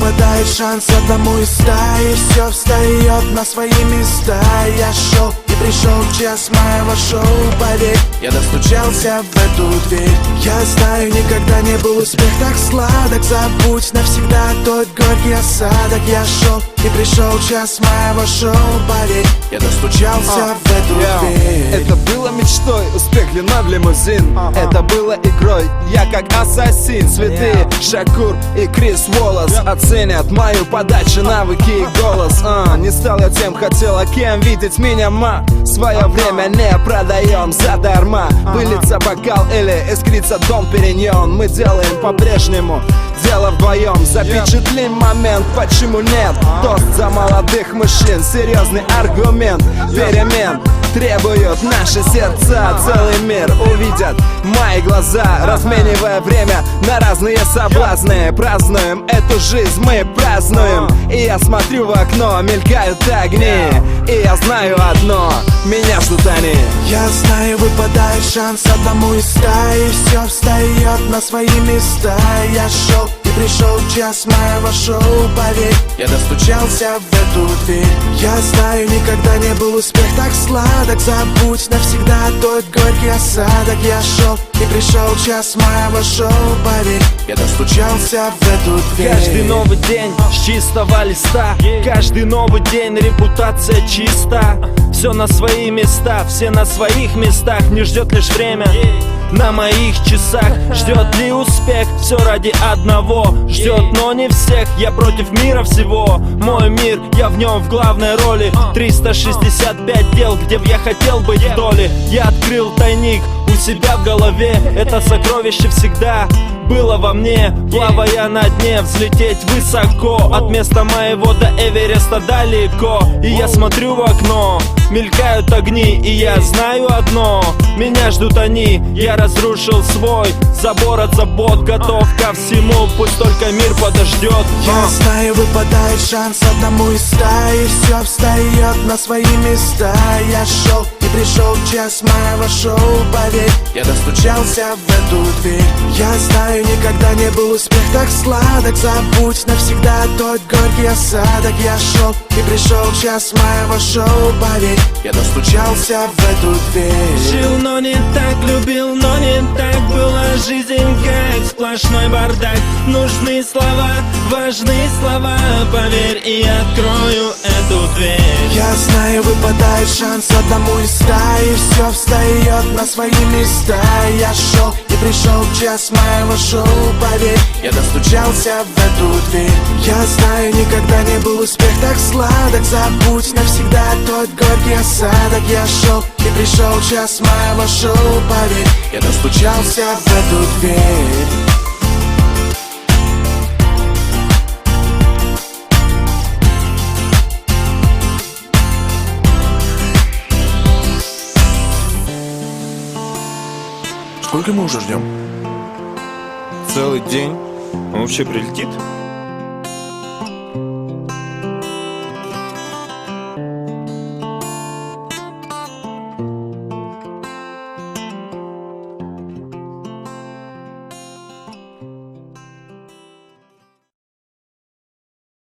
выпадает шанс одному из стаи. Все встает на свои места. Я шел и пришел час моего шоу. Поверь, я достучался в эту дверь. Я знаю, никогда не был успех так сладок. Забудь навсегда тот горький осадок. Я шел и пришел час моего шоу. Поверь, я достучался в эту дверь. Это было мечтой, успех длина в лимузин. Это было игрой, я как ассасин. Святые Шакур и Крис Уоллес оценят мою подачу, навыки и голос. Не стал я тем, хотела кем видеть меня, ма. Свое время не продаем задарма. Вылиться бокал или искрится дом Периньон. Мы делаем по-прежнему дело вдвоем. Запечатлим момент, почему нет? Тост за молодых мужчин, серьезный аргумент. Перемен требуют наши сердца. Целый мир увидят мои глаза, разменивая время на разные соблазны. Празднуем эту жизнь, мы празднуем. И я смотрю в окно, мелькают огни. И я знаю одно, меня ждут они. Я знаю, выпадает шанс одному из стаи. Все встает на свои места. Я шел и пришел час моего шоу. Поверь, я достучался в эту дверь. Я знаю, никогда не был успех так сладок. Забудь навсегда тот горький осадок. Я шел и пришел час моего шоу. Поверь, я достучался в эту дверь. Каждый новый день с чистого листа. Каждый новый день репутация чиста. Все на свои места, все на своих местах. Не ждет лишь время на моих часах. Ждет ли успех, все ради одного. Ждет, но не всех, я против мира всего. Мой мир, я в нем в главной роли. 365 дел, где б я хотел быть в доле. Я открыл тайник у себя в голове. Это сокровище всегда было во мне. Плавая на дне, взлететь высоко. От места моего до Эвереста далеко. И я смотрю в окно, мелькают огни. И я знаю одно, меня ждут они. Я разрушил свой забор от забот. Готов ко всему, пусть только мир подождет. Я знаю, выпадает шанс одному из стаи. Все встает на свои места. Я шел и пришел час моего шоу. Поверь, я достучался в эту дверь. Я знаю, никогда не был успех так сладок. Забудь навсегда тот горький осадок. Я шел и пришел час моего шоу. Поверь, я достучался в эту дверь. Жил, но не так, любил, но не так. Была жизнь как сплошной бардак. Нужны слова, важные слова. Поверь, и я открою эту дверь. Я знаю, выпадает шанс одному из стаи. Все встает на свои места. Я шел и пришел час моего шоу. Поверь, я достучался в эту дверь. Я знаю, никогда не был успех так сладок. Забудь навсегда тот горький осадок. Я шел и пришел час моего шоу. Поверь, я достучался в эту дверь. Сколько мы уже ждем? Целый день. Он вообще прилетит?